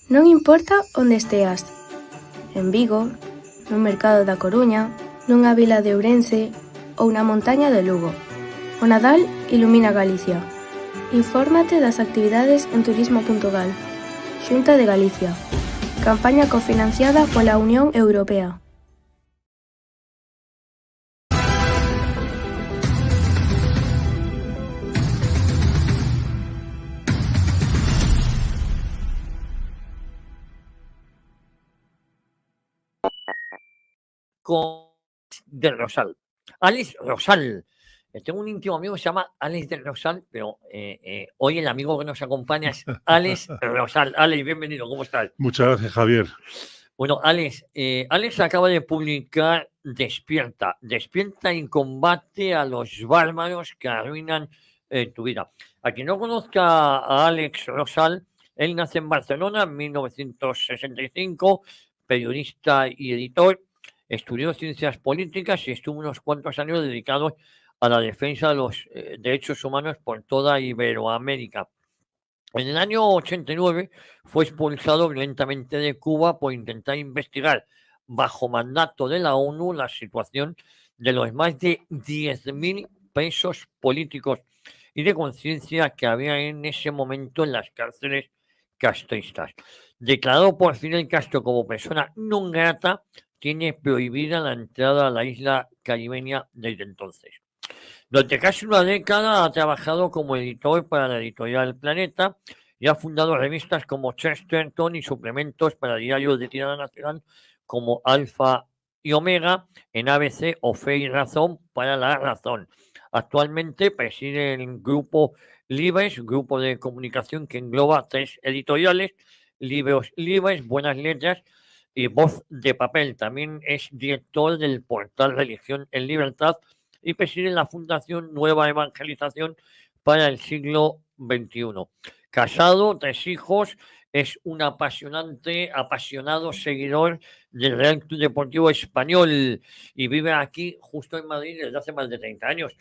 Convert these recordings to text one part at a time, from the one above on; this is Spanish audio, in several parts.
Non importa onde esteas, en Vigo, no mercado da Coruña, nunha vila de Ourense ou na montaña de Lugo. O Nadal ilumina Galicia. Infórmate das actividades en turismo.gal. Xunta de Galicia. Campaña cofinanciada pola Unión Europea. Con del Rosal. Alex Rosal. Tengo un íntimo amigo que se llama Alex del Rosal, pero hoy el amigo que nos acompaña es Alex Rosal. Alex, bienvenido, ¿cómo estás? Muchas gracias, Javier. Bueno, Alex acaba de publicar Despierta. Despierta en combate a los bárbaros que arruinan tu vida. A quien no conozca a Alex Rosal, él nace en Barcelona en 1965, periodista y editor. Estudió ciencias políticas y estuvo unos cuantos años dedicados a la defensa de los derechos humanos por toda Iberoamérica. En el año 89 fue expulsado violentamente de Cuba por intentar investigar bajo mandato de la ONU la situación de los más de 10.000 presos políticos y de conciencia que había en ese momento en las cárceles castristas. Declarado por Fidel Castro como persona non grata, tiene prohibida la entrada a la isla caribeña desde entonces. Durante casi una década ha trabajado como editor para la editorial Planeta y ha fundado revistas como Chesterton y suplementos para diarios de tirada nacional como Alfa y Omega en ABC o Fe y Razón para La Razón. Actualmente preside el grupo Libres, grupo de comunicación que engloba 3 editoriales, Libros Libres, Buenas Letras y Voz de Papel. También es director del portal Religión en Libertad y preside la Fundación Nueva Evangelización para el siglo XXI. Casado, 3 hijos, es un apasionado seguidor del Real Club Deportivo Español y vive aquí, justo en Madrid, desde hace más de 30 años.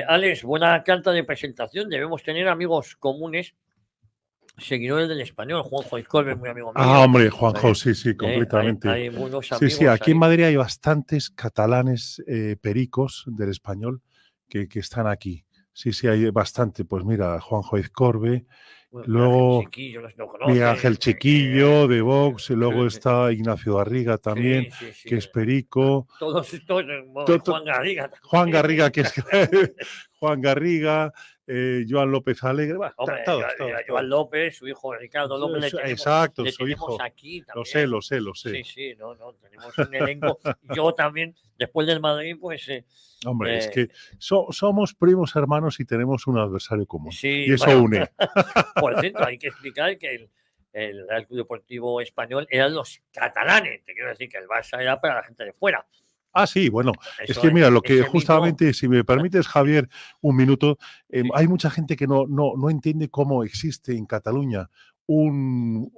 Alex, buena carta de presentación. Debemos tener amigos comunes, seguidores del Español. Juanjo Izcorbe, muy amigo mío. Hombre, Juanjo, sí, completamente. Hay buenos sí, amigos. Sí, aquí ahí. en Madrid hay bastantes catalanes pericos del Español que están aquí. Sí, hay bastante. Pues mira, Juanjo Izcorbe, Bueno, luego Chiquillo, Miguel Ángel Chiquillo de Vox, y luego está Ignacio Garriga también, sí. que es perico. Todos estos, Juan Garriga. Juan Garriga, que es Juan Garriga, Joan López Alegre, Hombre, todos. Joan López, su hijo Ricardo López, le tenemos, exacto, le su tenemos hijo. aquí también. Lo sé. Sí, no, tenemos un elenco. Yo también, después del Madrid, pues... Hombre, es que somos primos hermanos y tenemos un adversario común. Sí, y eso une. Por cierto, hay que explicar que el Real Club Deportivo Español eran los catalanes. Te quiero decir que el Barça era para la gente de fuera. Sí, bueno, es que mira, lo que justamente, mito... si me permites, Javier, un minuto, hay mucha gente que no entiende cómo existe en Cataluña un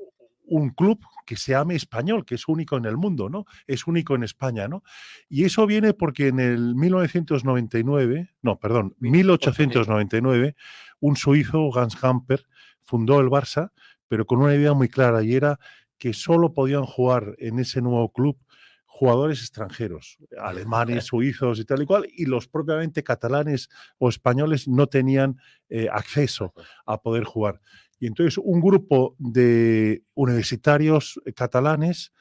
club que se llame Español, que es único en el mundo, ¿no? Es único en España, ¿no? Y eso viene porque en el 1899, un suizo, Hans Gamper, fundó el Barça, pero con una idea muy clara, y era que solo podían jugar en ese nuevo club jugadores extranjeros, alemanes, suizos y tal y cual, y los propiamente catalanes o españoles no tenían acceso a poder jugar. Y entonces un grupo de universitarios catalanes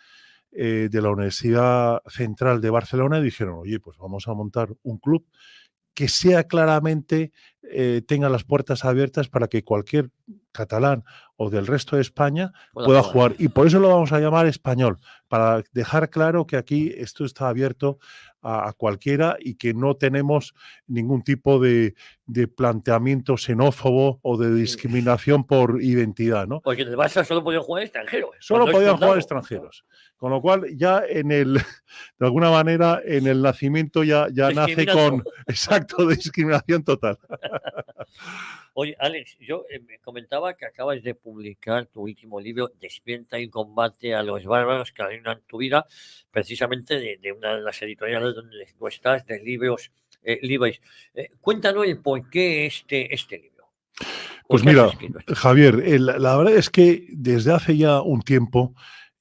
de la Universidad Central de Barcelona dijeron, oye, pues vamos a montar un club que sea claramente, tenga las puertas abiertas para que cualquier catalán o del resto de España pueda jugar. Y por eso lo vamos a llamar Español, para dejar claro que aquí esto está abierto a cualquiera y que no tenemos ningún tipo de planteamiento xenófobo o de discriminación por identidad, ¿no? Porque en el Barça solo podían jugar extranjeros. Solo podían jugar extranjeros. Con lo cual, ya de alguna manera, en el nacimiento ya nace con, exacto, de discriminación total. Oye, Alex, yo me comentaba que acabas de publicar tu último libro, Despierta y combate a los bárbaros que arruinan tu vida, precisamente de una de las editoriales donde tú estás, de Libros Libres. Cuéntanos el por qué este libro. ¿O Pues qué has mira, escrito esto? Javier, la verdad es que desde hace ya un tiempo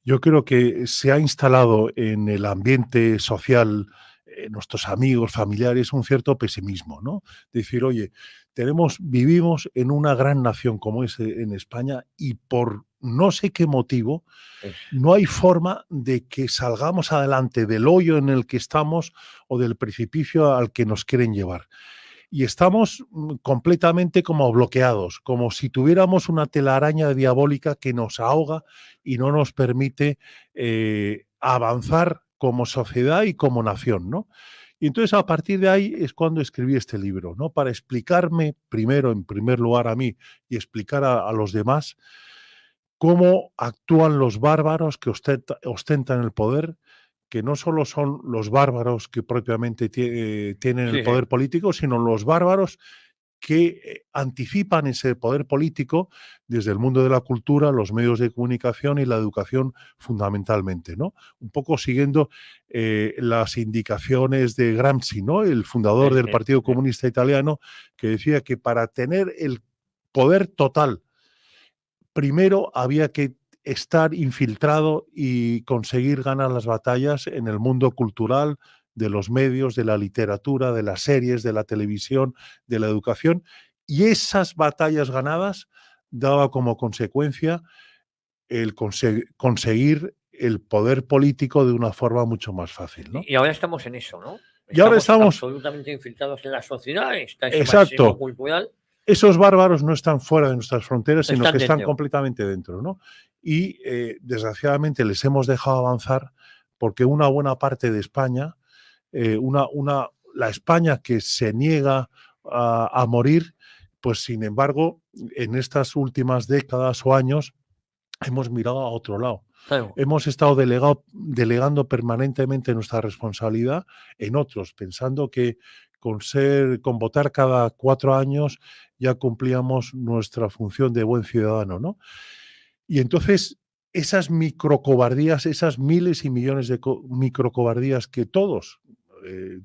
yo creo que se ha instalado en el ambiente social, nuestros amigos, familiares, un cierto pesimismo, ¿no? Decir, oye, vivimos en una gran nación como es en España y por no sé qué motivo Es- no hay forma de que salgamos adelante del hoyo en el que estamos o del precipicio al que nos quieren llevar. Y estamos completamente como bloqueados, como si tuviéramos una telaraña diabólica que nos ahoga y no nos permite avanzar como sociedad y como nación, ¿no? Y entonces a partir de ahí es cuando escribí este libro, ¿no? Para explicarme primero, en primer lugar a mí y explicar a los demás cómo actúan los bárbaros que ostentan el poder, que no solo son los bárbaros que propiamente tienen el Sí, sí. poder político, sino los bárbaros que anticipan ese poder político desde el mundo de la cultura, los medios de comunicación y la educación fundamentalmente, ¿no? Un poco siguiendo las indicaciones de Gramsci, ¿no? El fundador del Partido Sí. Comunista Italiano, que decía que para tener el poder total primero había que estar infiltrado y conseguir ganar las batallas en el mundo cultural, de los medios, de la literatura, de las series, de la televisión, de la educación. Y esas batallas ganadas daba como consecuencia el conseguir el poder político de una forma mucho más fácil, ¿no? Y ahora estamos en eso, ¿no? Y ahora Estamos estamos, absolutamente infiltrados en la sociedad, está ese marxismo exacto, cultural, esos bárbaros no están fuera de nuestras fronteras, sino están que están dentro. completamente dentro, ¿no? Y desgraciadamente les hemos dejado avanzar porque una buena parte de España, la España que se niega a morir, pues sin embargo, en estas últimas décadas o años hemos mirado a otro lado. Claro. Hemos estado delegando permanentemente nuestra responsabilidad en otros, pensando que con votar cada 4 años ya cumplíamos nuestra función de buen ciudadano, ¿no? Y entonces esas microcobardías, esas miles y millones de microcobardías que todos,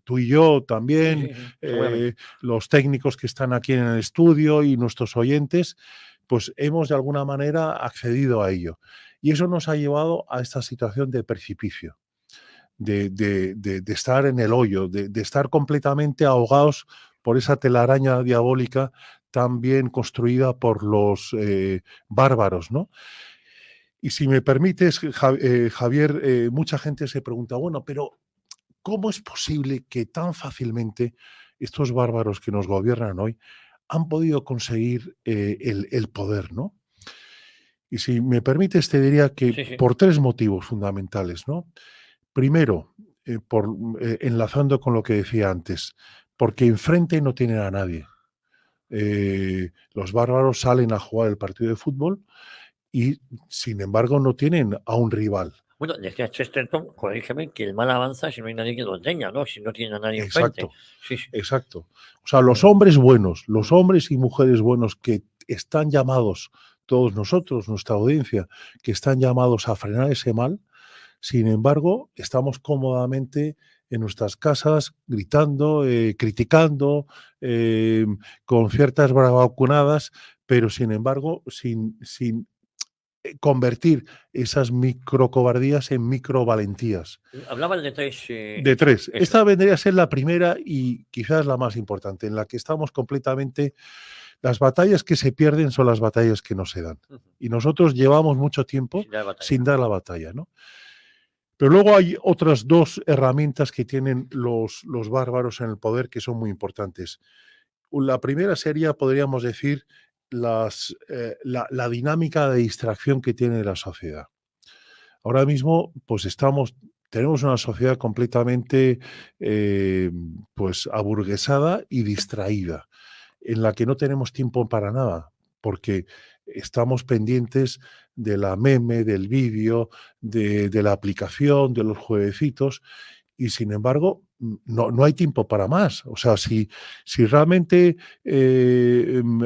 tú y yo Sí, también, sí, sí, seguramente. los técnicos que están aquí en el estudio y nuestros oyentes, pues hemos de alguna manera accedido a ello. Y eso nos ha llevado a esta situación de precipicio, de estar en el hoyo, de estar completamente ahogados por esa telaraña diabólica tan bien construida por los bárbaros, ¿no? Y si me permites, Javier, mucha gente se pregunta, bueno, pero ¿cómo es posible que tan fácilmente estos bárbaros que nos gobiernan hoy han podido conseguir el poder, ¿no? Y si me permites, te diría que Sí, sí. por 3 motivos fundamentales, ¿no? Primero, enlazando con lo que decía antes, porque enfrente no tienen a nadie. Los bárbaros salen a jugar el partido de fútbol y, sin embargo, no tienen a un rival. Bueno, decía Chesterton, corrígeme, que el mal avanza si no hay nadie que lo detenga, ¿no? Si no tiene a nadie enfrente. Exacto, Sí, sí. exacto. O sea, los hombres buenos, los hombres y mujeres buenos que están llamados, todos nosotros, nuestra audiencia, que están llamados a frenar ese mal, sin embargo, estamos cómodamente en nuestras casas gritando, criticando, con ciertas bravuconadas, pero sin embargo, sin convertir esas microcobardías en microvalentías. Hablaban de tres De hechos. 3. Eso Esta es. vendría a ser la primera y quizás la más importante, en la que estamos completamente. Las batallas que se pierden son las batallas que no se dan. Ujú. Y nosotros llevamos mucho tiempo Sin dar batalla. sin dar la batalla, ¿no? Pero luego hay otras 2 herramientas que tienen los bárbaros en el poder que son muy importantes. La primera sería, podríamos decir, la dinámica de distracción que tiene la sociedad. Ahora mismo, pues tenemos una sociedad completamente pues aburguesada y distraída, en la que no tenemos tiempo para nada, porque estamos pendientes de la meme, del vídeo, de la aplicación, de los jueguecitos, y sin embargo, no hay tiempo para más. O sea, si realmente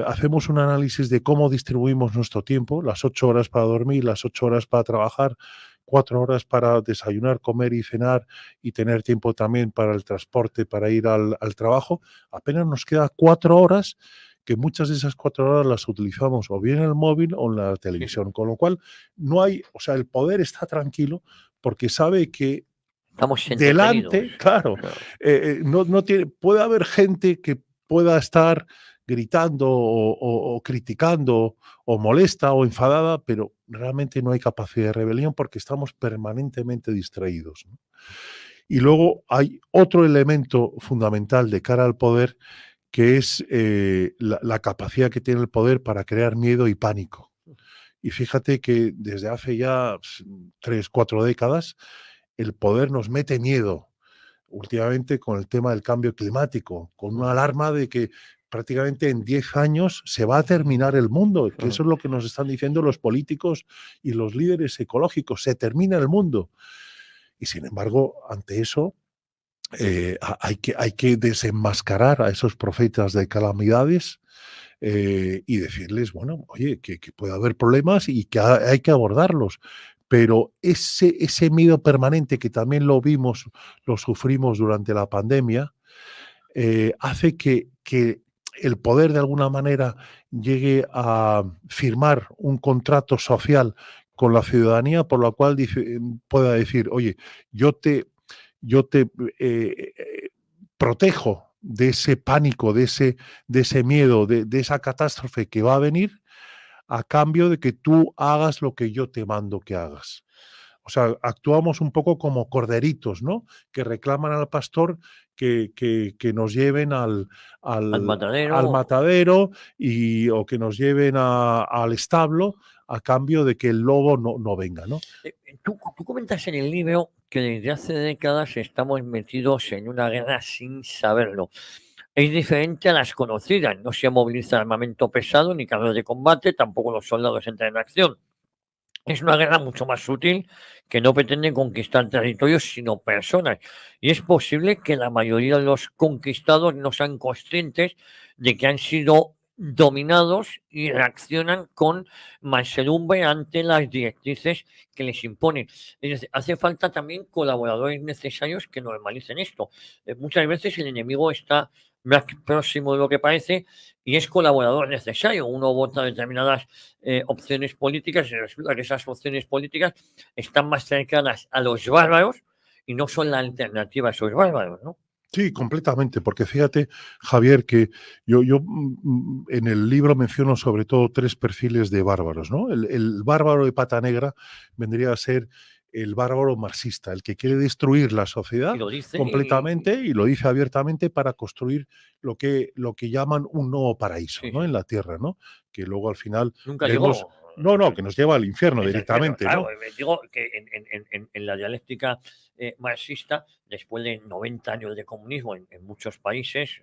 hacemos un análisis de cómo distribuimos nuestro tiempo, las 8 horas para dormir, las 8 horas para trabajar, 4 horas para desayunar, comer y cenar y tener tiempo también para el transporte, para ir al trabajo, apenas nos queda 4 horas que muchas de esas 4 horas las utilizamos o bien en el móvil o en la televisión, con lo cual no hay, o sea, el poder está tranquilo porque sabe que Estamos delante, entretenidos. claro, Claro. no tiene, puede haber gente que pueda estar gritando o criticando o molesta o enfadada, pero realmente no hay capacidad de rebelión porque estamos permanentemente distraídos, ¿no? Y luego hay otro elemento fundamental de cara al poder que es la capacidad que tiene el poder para crear miedo y pánico. Y fíjate que desde hace ya 3, 4 décadas el poder nos mete miedo, últimamente con el tema del cambio climático, con una alarma de que prácticamente en 10 años se va a terminar el mundo, que eso es lo que nos están diciendo los políticos y los líderes ecológicos, se termina el mundo. Y sin embargo, ante eso, hay que desenmascarar a esos profetas de calamidades y decirles, bueno, oye, que puede haber problemas y que hay que abordarlos. Pero ese miedo permanente que también lo vimos, lo sufrimos durante la pandemia, hace que el poder de alguna manera llegue a firmar un contrato social con la ciudadanía por la cual pueda decir, oye, yo te, yo te protejo de ese pánico, de ese miedo, de esa catástrofe que va a venir a cambio de que tú hagas lo que yo te mando que hagas. O sea, actuamos un poco como corderitos, ¿no? Que reclaman al pastor que nos lleven Al al matadero. matadero o que nos lleven al establo a cambio de que el lobo no venga, ¿no? Tú comentas en el libro que desde hace décadas estamos metidos en una guerra sin saberlo. Es diferente a las conocidas. No se moviliza armamento pesado ni carros de combate, tampoco los soldados entran en acción. Es una guerra mucho más sutil que no pretende conquistar territorios, sino personas. Y es posible que la mayoría de los conquistados no sean conscientes de que han sido dominados y reaccionan con mansedumbre ante las directrices que les imponen. Es decir, hace falta también colaboradores necesarios que normalicen esto. Muchas veces el enemigo está más próximo de lo que parece y es colaborador necesario. Uno vota determinadas opciones políticas y resulta que esas opciones políticas están más cercanas a los bárbaros y no son la alternativa a esos bárbaros, ¿no? Sí, completamente, porque fíjate, Javier, que yo en el libro menciono sobre todo 3 perfiles de bárbaros, ¿no? El bárbaro de pata negra vendría a ser el bárbaro marxista, el que quiere destruir la Y sociedad lo dice completamente y lo dice abiertamente para construir lo que llaman un nuevo paraíso, sí, ¿no? sí. En la tierra, ¿no? Que luego al final Nunca vemos. llegó. No, que nos lleva al infierno Es el infierno, directamente, ¿no? claro. Digo que en la dialéctica marxista, después de 90 años de comunismo en muchos países,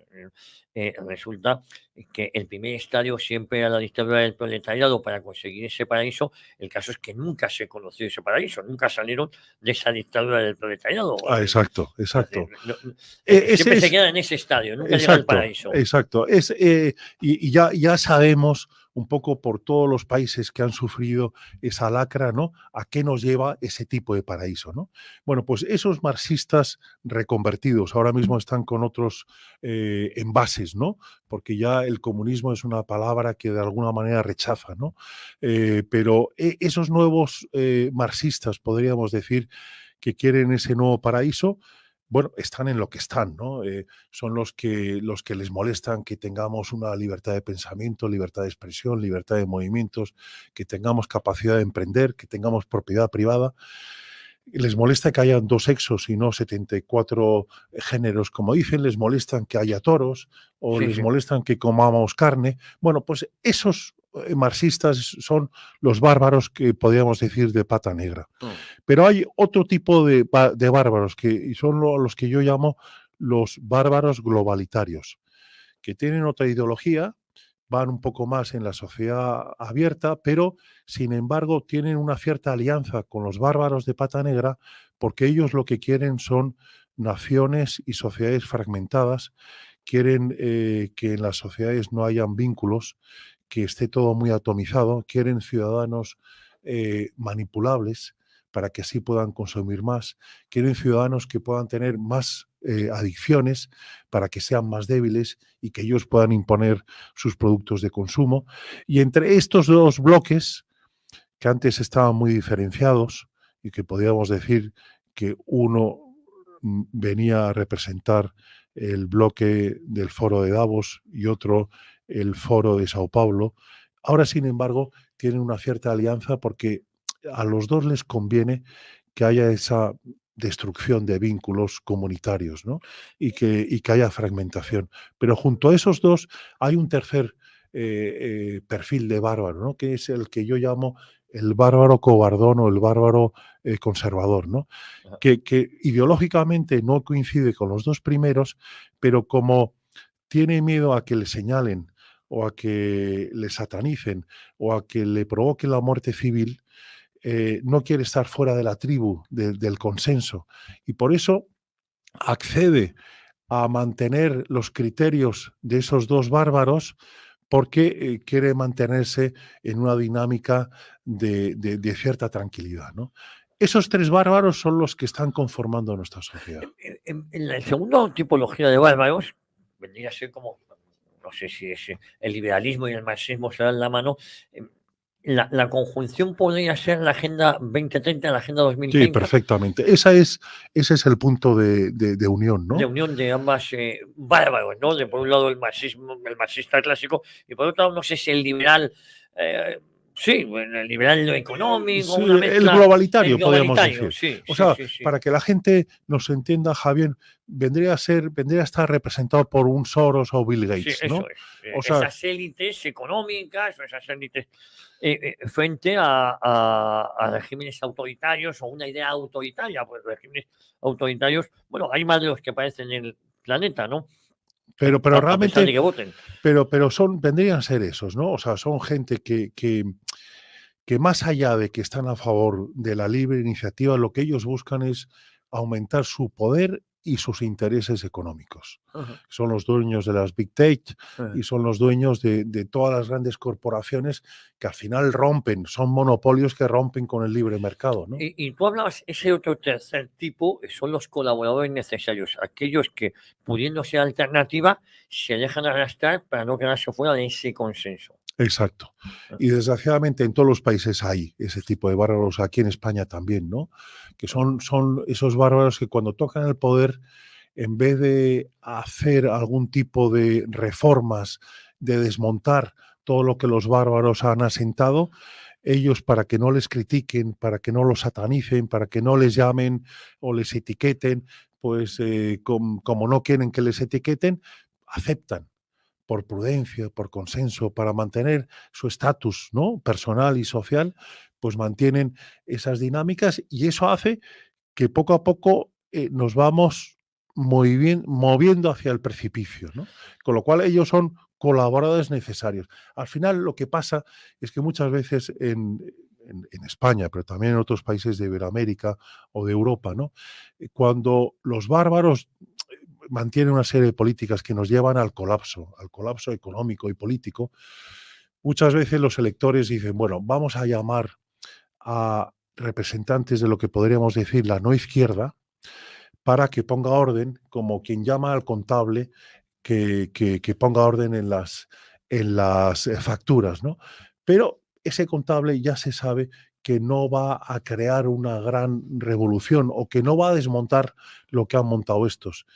resulta que el primer estadio siempre era la dictadura del proletariado para conseguir ese paraíso. El caso es que nunca se conoció ese paraíso, nunca salieron de esa dictadura del proletariado. Exacto, Es decir, exacto. Ese siempre se es. queda en ese estadio, nunca llega al Exacto, paraíso. exacto. Y ya sabemos un poco por todos los países que han sufrido esa lacra, ¿no? A qué nos lleva ese tipo de paraíso, ¿no? Bueno, pues esos marxistas reconvertidos ahora mismo están con otros envases, ¿no? Porque ya el comunismo es una palabra que de alguna manera rechaza, ¿no? Pero esos nuevos marxistas, podríamos decir, que quieren ese nuevo paraíso, bueno, están en lo que están, ¿no? Son los que les molestan que tengamos una libertad de pensamiento, libertad de expresión, libertad de movimientos, que tengamos capacidad de emprender, que tengamos propiedad privada. Les molesta que hayan 2 sexos y no 74 géneros, como dicen, les molestan que haya toros o Sí, les sí. molestan que comamos carne. Bueno, pues esos marxistas son los bárbaros que podríamos decir de pata negra. Pero hay otro tipo de bárbaros y son los que yo llamo los bárbaros globalitarios, que tienen otra ideología, van un poco más en la sociedad abierta, pero sin embargo tienen una cierta alianza con los bárbaros de pata negra porque ellos lo que quieren son naciones y sociedades fragmentadas, quieren que en las sociedades no hayan vínculos, que esté todo muy atomizado, quieren ciudadanos manipulables para que así puedan consumir más, quieren ciudadanos que puedan tener más adicciones, para que sean más débiles y que ellos puedan imponer sus productos de consumo. Y entre estos dos bloques, que antes estaban muy diferenciados y que podríamos decir que uno venía a representar el bloque del foro de Davos y otro el foro de Sao Paulo, ahora sin embargo tienen una cierta alianza porque a los dos les conviene que haya esa destrucción de vínculos comunitarios, ¿no? y que haya fragmentación. Pero junto a esos dos hay un tercer perfil de bárbaro, ¿no? Que es el que yo llamo el bárbaro cobardón o el bárbaro conservador, ¿no? Que ideológicamente no coincide con los dos primeros, pero como tiene miedo a que le señalen o a que le satanicen o a que le provoque la muerte civil, no quiere estar fuera de la tribu, del consenso. Y por eso accede a mantener los criterios de esos dos bárbaros porque quiere mantenerse en una dinámica de cierta tranquilidad, ¿no? Esos tres bárbaros son los que están conformando nuestra sociedad. En la segunda tipología de bárbaros, vendría a ser como, no sé si es el liberalismo y el marxismo se dan la mano. La conjunción podría ser la Agenda 2030, la Agenda 2030. Sí, perfectamente. Ese es el punto de unión, ¿no? De unión de ambas bárbaros, ¿no? De por un lado el marxismo, el marxista clásico, y por otro lado, no sé si el liberal, sí, el liberal económico, Sí, una mezcla, el globalitario, podríamos decir. Sí, o sí, sea, sí. para que la gente nos entienda, Javier, vendría a estar representado por un Soros o Bill Gates, sí, ¿no? eso es. O sea, esas élites económicas o esas élites frente a regímenes autoritarios o una idea autoritaria, pues regímenes autoritarios, bueno, hay más de los que aparecen en el planeta, ¿no? pero A pesar realmente, de que voten. pero vendrían a ser esos, ¿no? O sea, son gente que más allá de que están a favor de la libre iniciativa, lo que ellos buscan es aumentar su poder y sus intereses económicos. Ajá. Son los dueños de las Big Tech Ajá. y son los dueños de todas las grandes corporaciones que al final rompen, son monopolios que rompen con el libre mercado, ¿no? Y tú hablabas, ese otro tercer tipo son los colaboradores necesarios, aquellos que, pudiendo ser alternativa, se dejan arrastrar para no quedarse fuera de ese consenso. Exacto. Y desgraciadamente en todos los países hay ese tipo de bárbaros, aquí en España también, ¿no? Que son esos bárbaros que cuando tocan el poder, en vez de hacer algún tipo de reformas, de desmontar todo lo que los bárbaros han asentado, ellos, para que no les critiquen, para que no los satanicen, para que no les llamen o les etiqueten, pues como no quieren que les etiqueten, aceptan por prudencia, por consenso, para mantener su estatus, ¿no?, personal y social, pues mantienen esas dinámicas y eso hace que poco a poco nos vamos moviendo hacia el precipicio, ¿no? Con lo cual ellos son colaboradores necesarios. Al final lo que pasa es que muchas veces en España, pero también en otros países de Iberoamérica o de Europa, ¿no?, cuando los bárbaros mantienen una serie de políticas que nos llevan al colapso económico y político, muchas veces los electores dicen, bueno, vamos a llamar a representantes de lo que podríamos decir la no izquierda para que ponga orden, como quien llama al contable que ponga orden en las facturas, ¿no? Pero ese contable ya se sabe que no va a crear una gran revolución o que no va a desmontar lo que han montado estos.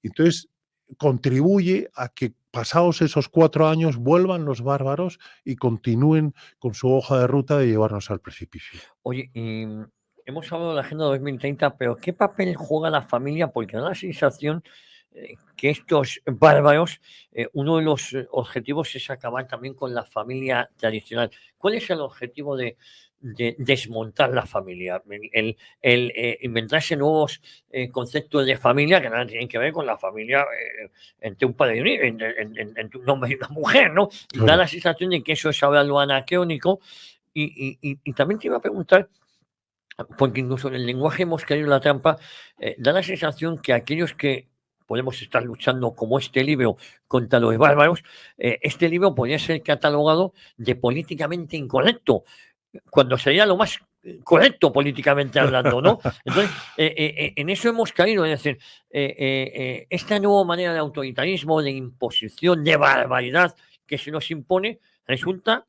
Entonces, contribuye a que pasados esos 4 años vuelvan los bárbaros y continúen con su hoja de ruta de llevarnos al precipicio. Oye, y hemos hablado de la Agenda 2030, pero ¿qué papel juega la familia? Porque da la sensación que estos bárbaros, uno de los objetivos es acabar también con la familia tradicional. ¿Cuál es el objetivo de desmontar la familia? Inventarse nuevos conceptos de familia que nada tienen que ver con la familia entre un padre y un hijo, entre un hombre y una mujer, ¿no? Y da la sensación de que eso es ahora lo anacrónico. Y también te iba a preguntar, porque incluso en el lenguaje hemos caído en la trampa, da la sensación que aquellos que podemos estar luchando, como este libro, contra los bárbaros, este libro podría ser catalogado de políticamente incorrecto, cuando sería lo más correcto políticamente hablando, ¿no? Entonces, en eso hemos caído, es decir, esta nueva manera de autoritarismo, de imposición, de barbaridad que se nos impone, resulta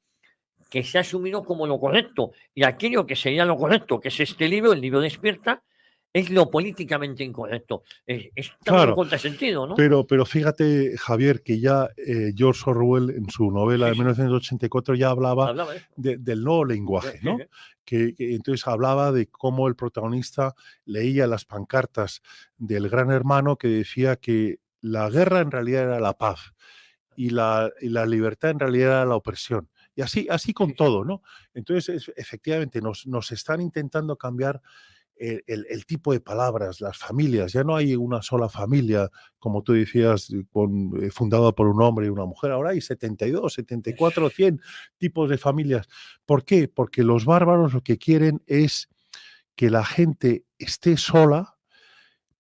que se ha asumido como lo correcto. Y aquello que sería lo correcto, que es este libro, el libro Despierta, es lo políticamente incorrecto. Es también un Claro, contrasentido, ¿no? pero fíjate, Javier, que ya George Orwell en su novela Sí, de sí, 1984 ya hablaba hablaba de eso. del nuevo Sí, lenguaje, sí, ¿no? sí. Que entonces hablaba de cómo el protagonista leía las pancartas del Gran Hermano que decía que la guerra en realidad era la paz y la libertad en realidad era la opresión. Y así con Sí, sí. todo, ¿no? Entonces, efectivamente, nos están intentando cambiar tipo de palabras, las familias. Ya no hay una sola familia, como tú decías, fundada por un hombre y una mujer. Ahora hay 72, 74, 100 tipos de familias. ¿Por qué? Porque los bárbaros lo que quieren es que la gente esté sola,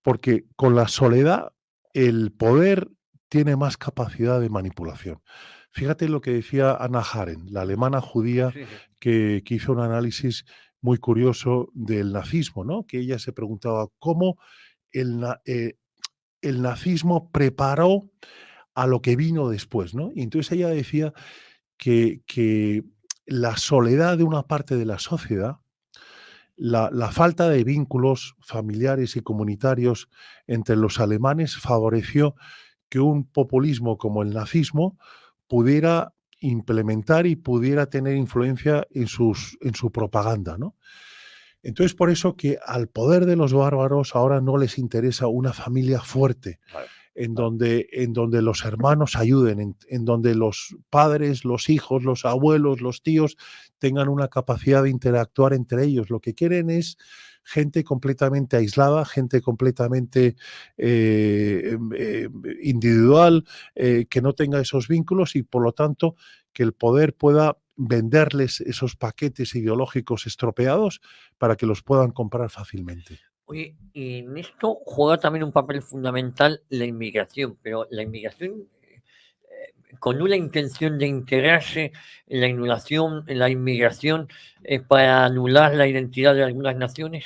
porque con la soledad el poder tiene más capacidad de manipulación. Fíjate lo que decía Anna Arendt, la alemana judía Sí, sí. que hizo un análisis muy curioso del nazismo, ¿no? Que ella se preguntaba cómo el, el nazismo preparó a lo que vino después, ¿no? Y entonces ella decía que la soledad de una parte de la sociedad, la falta de vínculos familiares y comunitarios entre los alemanes favoreció que un populismo como el nazismo pudiera implementar y pudiera tener influencia en su propaganda, ¿no? Entonces, por eso que al poder de los bárbaros ahora no les interesa una familia fuerte, Claro, en claro. donde los hermanos ayuden, en donde los padres, los hijos, los abuelos, los tíos tengan una capacidad de interactuar entre ellos. Lo que quieren es gente completamente aislada, gente completamente individual, que no tenga esos vínculos y por lo tanto que el poder pueda venderles esos paquetes ideológicos estropeados para que los puedan comprar fácilmente. Oye, y en esto juega también un papel fundamental la inmigración, pero la inmigración con una intención de integrarse, la inmigración para anular la identidad de algunas naciones.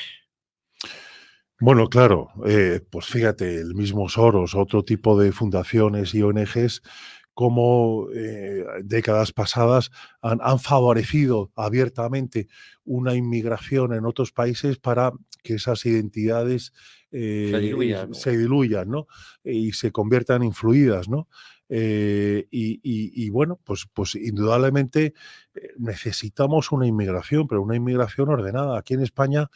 Bueno, claro, pues fíjate, el mismo Soros, otro tipo de fundaciones y ONGs, como décadas pasadas han favorecido abiertamente una inmigración en otros países para que esas identidades Se diluya, ¿no? se diluyan, ¿no? Y se conviertan en fluidas, ¿no? Y bueno, pues indudablemente necesitamos una inmigración, pero una inmigración ordenada. Aquí en España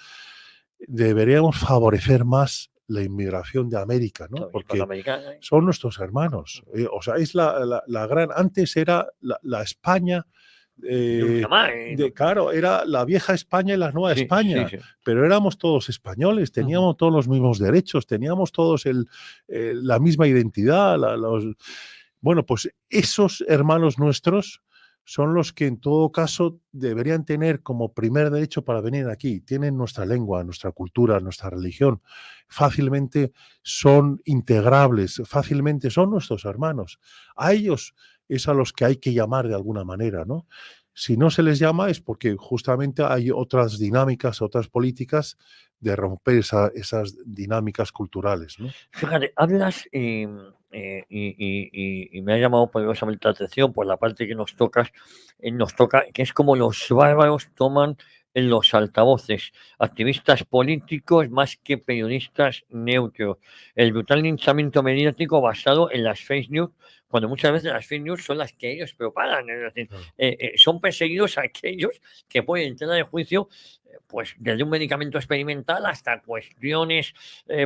deberíamos favorecer más la inmigración de América, ¿no? Claro, Porque hispanoamericana. son nuestros hermanos. O sea, es la gran. Antes era la España. De ultramar, ¿no? Claro, era la vieja España y la nueva Sí, sí, España, sí. pero éramos todos españoles, Ujú. teníamos todos los mismos derechos, teníamos todos la misma identidad. Bueno, pues esos hermanos nuestros son los que en todo caso deberían tener como primer derecho para venir aquí. Tienen nuestra lengua, nuestra cultura, nuestra religión. Fácilmente son integrables, fácilmente son nuestros hermanos. A ellos es a los que hay que llamar de alguna manera, ¿no? Si no se les llama es porque justamente hay otras dinámicas, otras políticas de romper esas dinámicas culturales, ¿no? Fíjate, hablas y me ha llamado poderosamente la atención por la parte que nos toca, que es como los bárbaros toman en los altavoces, activistas políticos más que periodistas neutros. El brutal linchamiento mediático basado en las fake news, cuando muchas veces las fake news son las que ellos propagan, es decir, Claro. son perseguidos aquellos que pueden entrar en juicio pues desde un medicamento experimental hasta cuestiones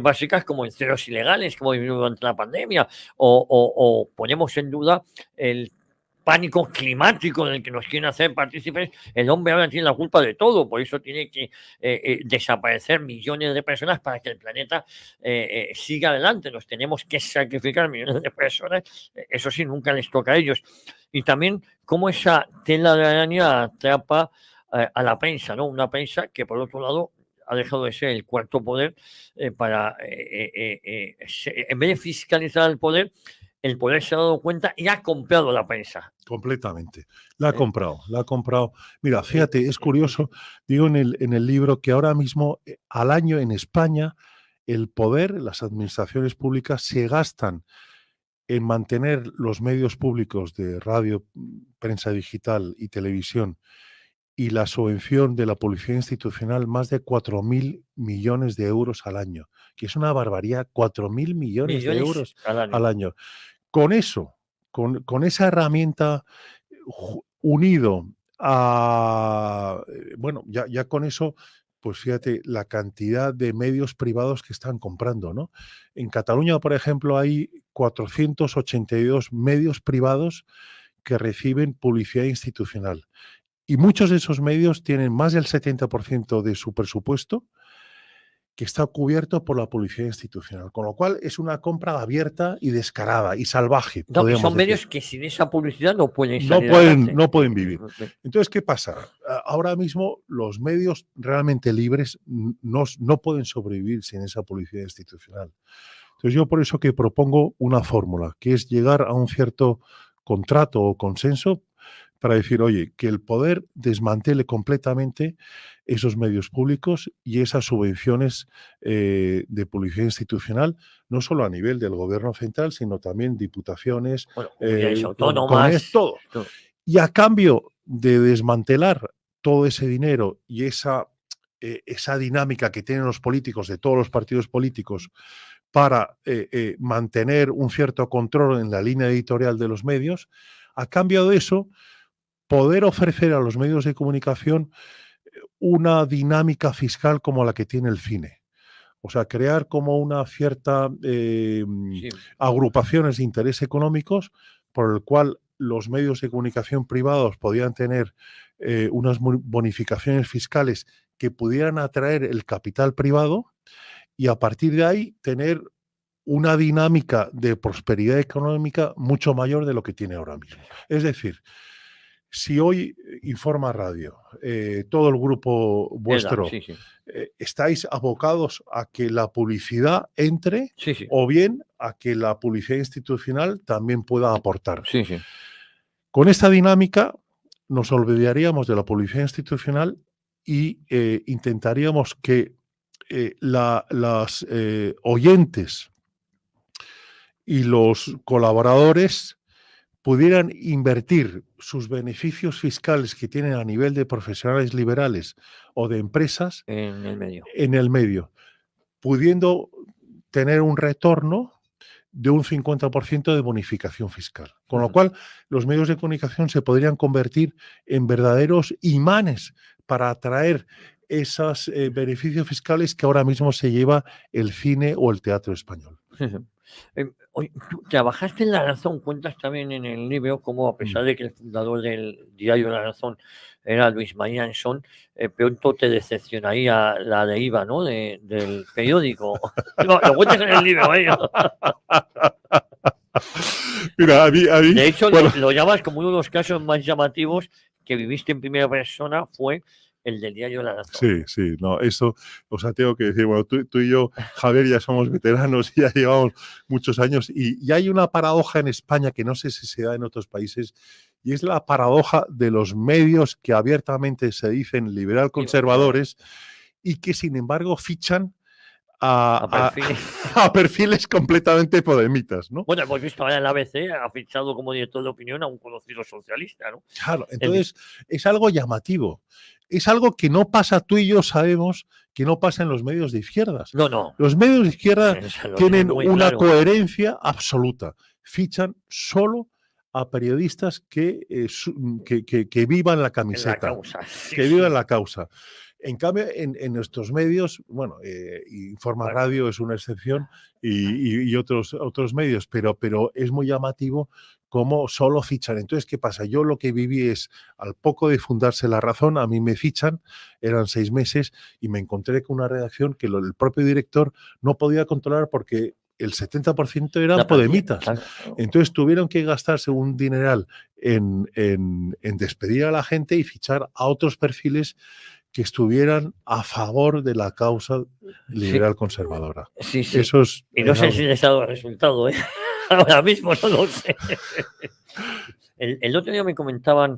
básicas como enceros ilegales, como vivimos durante la pandemia, o ponemos en duda el pánico climático en el que nos quieren hacer partícipes. El hombre ahora tiene la culpa de todo, por eso tiene que desaparecer millones de personas para que el planeta siga adelante. Nos tenemos que sacrificar millones de personas, eso sí, nunca les toca a ellos. Y también cómo esa tela de araña atrapa a la prensa, ¿no? Una prensa que, por otro lado, ha dejado de ser el cuarto poder para, en vez de fiscalizar el poder, el poder se ha dado cuenta y ha comprado la prensa. Completamente. La ha comprado, la ha comprado. Mira, fíjate, es curioso, digo en el libro que ahora mismo, al año en España, el poder, las administraciones públicas se gastan en mantener los medios públicos de radio, prensa digital y televisión y la subvención de la publicidad institucional más de 4.000 millones de euros al año, que es una barbaridad, 4.000 millones de euros al año. Con eso, con esa herramienta unido a, bueno, ya con eso, pues fíjate la cantidad de medios privados que están comprando, ¿no? En Cataluña, por ejemplo, hay 482 medios privados que reciben publicidad institucional. Y muchos de esos medios tienen más del 70% de su presupuesto que está cubierto por la publicidad institucional, con lo cual es una compra abierta y descarada y salvaje. No, y son medios que sin esa publicidad no pueden salir no pueden vivir. Entonces, ¿qué pasa? Ahora mismo los medios realmente libres no pueden sobrevivir sin esa publicidad institucional. Entonces, yo por eso que propongo una fórmula, que es llegar a un cierto contrato o consenso para decir, oye, que el poder desmantele completamente esos medios públicos y esas subvenciones de publicidad institucional, no solo a nivel del gobierno central, sino también diputaciones, autónomas, todo. Y a cambio de desmantelar todo ese dinero y esa dinámica que tienen los políticos de todos los partidos políticos para mantener un cierto control en la línea editorial de los medios, a cambio de eso, poder ofrecer a los medios de comunicación una dinámica fiscal como la que tiene el cine. O sea, crear como una cierta agrupaciones de interés económicos por el cual los medios de comunicación privados podían tener unas bonificaciones fiscales que pudieran atraer el capital privado y a partir de ahí tener una dinámica de prosperidad económica mucho mayor de lo que tiene ahora mismo. Es decir, si hoy Informa Radio, todo el grupo vuestro, estáis abocados a que la publicidad entre o bien a que la publicidad institucional también pueda aportar. Con esta dinámica nos olvidaríamos de la publicidad institucional y intentaríamos que las oyentes y los colaboradores pudieran invertir sus beneficios fiscales que tienen a nivel de profesionales liberales o de empresas en el medio, pudiendo tener un retorno de un 50% de bonificación fiscal. Con lo cual, los medios de comunicación se podrían convertir en verdaderos imanes para atraer esos beneficios fiscales que ahora mismo se lleva el cine o el teatro español. Tú trabajaste en La Razón, cuentas también en el libro cómo, a pesar de que el fundador del diario La Razón era Luis María Ansón, pronto te decepcionaría la deriva, ¿no? del periódico. No, lo cuentas en el libro, ¿eh? Mira, a mí, de hecho, bueno, lo llamas como uno de los casos más llamativos que viviste en primera persona, fue el del diario La Razón. Sí, no, eso, o sea, tengo que decir, bueno, tú y yo, Javier, ya somos veteranos, ya llevamos muchos años y hay una paradoja en España que no sé si se da en otros países y es la paradoja de los medios que abiertamente se dicen liberal conservadores y que sin embargo fichan a perfiles completamente podemitas, ¿no? Bueno, hemos visto ahora en la ABC, ha fichado como director de opinión a un conocido socialista, ¿no? Claro, entonces es algo llamativo. Es algo que no pasa, tú y yo sabemos que no pasa en los medios de izquierdas. No. Los medios de izquierda tienen una coherencia absoluta. Fichan solo a periodistas que vivan la camiseta, que vivan la causa. En cambio, en nuestros medios, bueno, Informa Radio es una excepción y otros medios, pero es muy llamativo cómo solo fichan. Entonces, ¿qué pasa? Yo lo que viví es, al poco de fundarse La Razón, a mí me fichan, eran 6 meses, y me encontré con una redacción que el propio director no podía controlar porque el 70% eran podemitas. Claro. Entonces tuvieron que gastarse un dineral en despedir a la gente y fichar a otros perfiles que estuvieran a favor de la causa liberal conservadora. Sí. Eso es, y no sé si les ha dado resultado, ¿eh? Ahora mismo no lo sé. El otro día me comentaban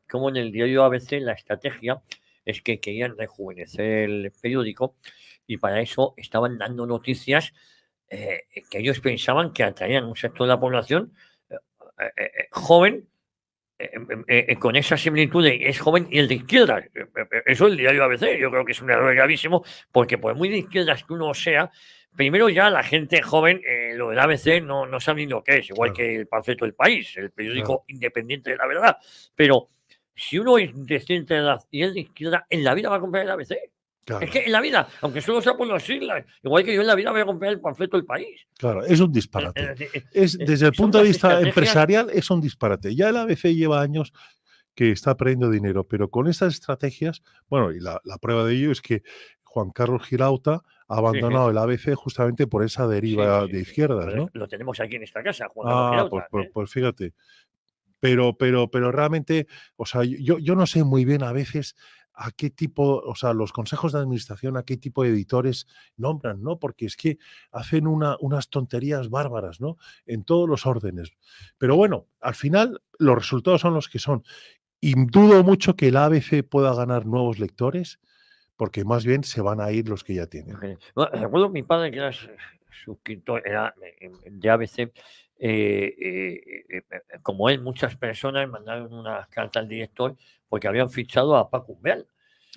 cómo en el diario ABC la estrategia es que querían rejuvenecer el periódico y para eso estaban dando noticias que ellos pensaban que atraían a un sector de la población joven con esa similitud de es joven y el de izquierda. Eso el diario ABC, yo creo que es un error gravísimo, porque por muy de izquierdas que uno sea, primero ya la gente joven, lo del ABC no sabe ni lo que es, igual Claro, que el panfleto del país, el claro, periódico independiente de la verdad. Pero si uno es de cierta edad y es de izquierda, en la vida va a comprar el ABC. Es que claro, en la vida, aunque solo sea por las siglas, igual que yo en la vida voy a comprar el panfleto del país. claro, es un Es disparate. decir, Desde el son punto de unas vista estrategias. empresarial, es un disparate. Ya el ABC lleva años que está perdiendo dinero, pero con estas estrategias, bueno, y la prueba de ello es que Juan Carlos Girauta ha Sí, sí. abandonado el ABC justamente por esa Sí, deriva sí, de sí. izquierdas, ¿no? Lo tenemos aquí en esta casa, Juan Carlos Ah, Girauta, ¿eh? pues fíjate. Pero realmente, o sea, yo no sé muy bien a veces a qué tipo, o sea, los consejos de administración, a qué tipo de editores nombran, ¿no? Porque es que hacen unas tonterías bárbaras, ¿no? En todos los órdenes. Pero bueno, al final los resultados son los que son. Y dudo mucho que el ABC pueda ganar nuevos lectores, porque más bien se van a ir los que ya tienen. Bueno, recuerdo mi padre que era suscriptor era, de ABC. Como él, muchas personas mandaron una carta al director porque habían fichado a Paco Umbral.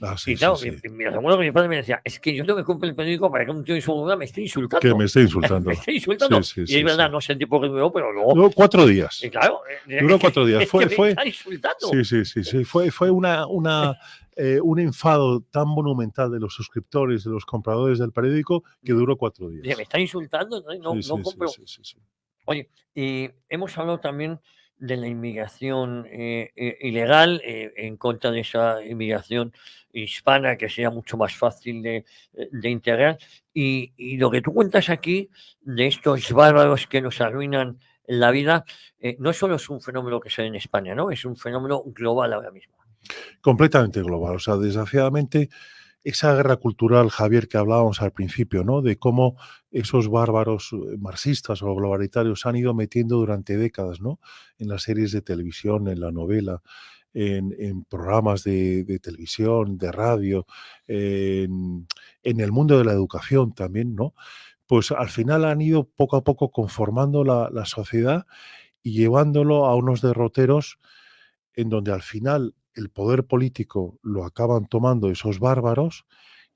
Ah, Y sí, sí, claro, sí. me recuerdo que mi padre me decía, es que yo tengo que cumplir el periódico para que un tío de su boda me esté Que me insultando. esté Me insultando. esté Sí, insultando. sí, Y es sí, verdad, sí. no sé el tiempo que duró, pero luego, Duró 4 y días. claro, Duró 4 días. es que Fue, me fue, está insultando. sí, sí, sí, sí. Fue un enfado tan monumental de los suscriptores, de los compradores del periódico, que duró 4 Dice, me días. está insultando, entonces Sí, no sí, sí, compro. sí, sí, sí. Oye, hemos hablado también de la inmigración ilegal, en contra de esa inmigración hispana que sea mucho más fácil de integrar. Y lo que tú cuentas aquí de estos bárbaros que nos arruinan la vida, no solo es un fenómeno que se da en España, ¿no? Es un fenómeno global ahora mismo. Completamente global. O sea, desgraciadamente, esa guerra cultural, Javier, que hablábamos al principio, ¿no? De cómo esos bárbaros marxistas o globalitarios se han ido metiendo durante décadas, ¿no? En las series de televisión, en la novela, en programas de televisión, de radio, en el mundo de la educación también, ¿no? Pues al final han ido poco a poco conformando la sociedad y llevándolo a unos derroteros en donde al final el poder político lo acaban tomando esos bárbaros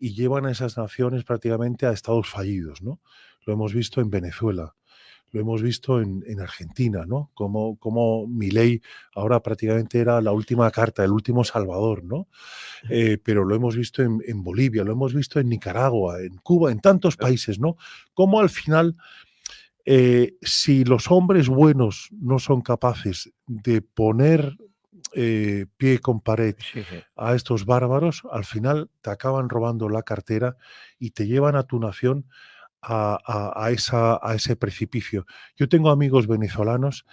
y llevan a esas naciones prácticamente a estados fallidos, ¿no? Lo hemos visto en Venezuela, lo hemos visto en Argentina, ¿no? Como Milei ahora prácticamente era la última carta, el último salvador, ¿no? Pero lo hemos visto en Bolivia, lo hemos visto en Nicaragua, en Cuba, en tantos países, ¿no? Cómo al final, si los hombres buenos no son capaces de poner pie con pared Sí, sí. a estos bárbaros, al final te acaban robando la cartera y te llevan a tu nación a ese precipicio. Yo tengo amigos venezolanos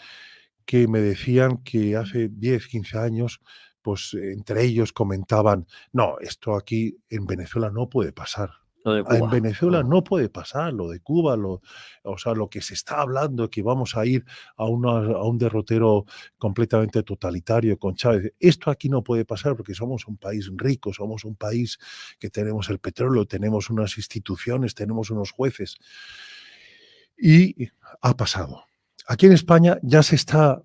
que me decían que hace 10, 15 años, pues entre ellos comentaban, no, esto aquí en Venezuela no puede pasar. Lo de En Cuba. Venezuela no puede pasar lo de Cuba, o sea, lo que se está hablando, que vamos a ir a un derrotero completamente totalitario con Chávez. Esto aquí no puede pasar porque somos un país rico, somos un país que tenemos el petróleo, tenemos unas instituciones, tenemos unos jueces. Y ha pasado. Aquí en España ya se está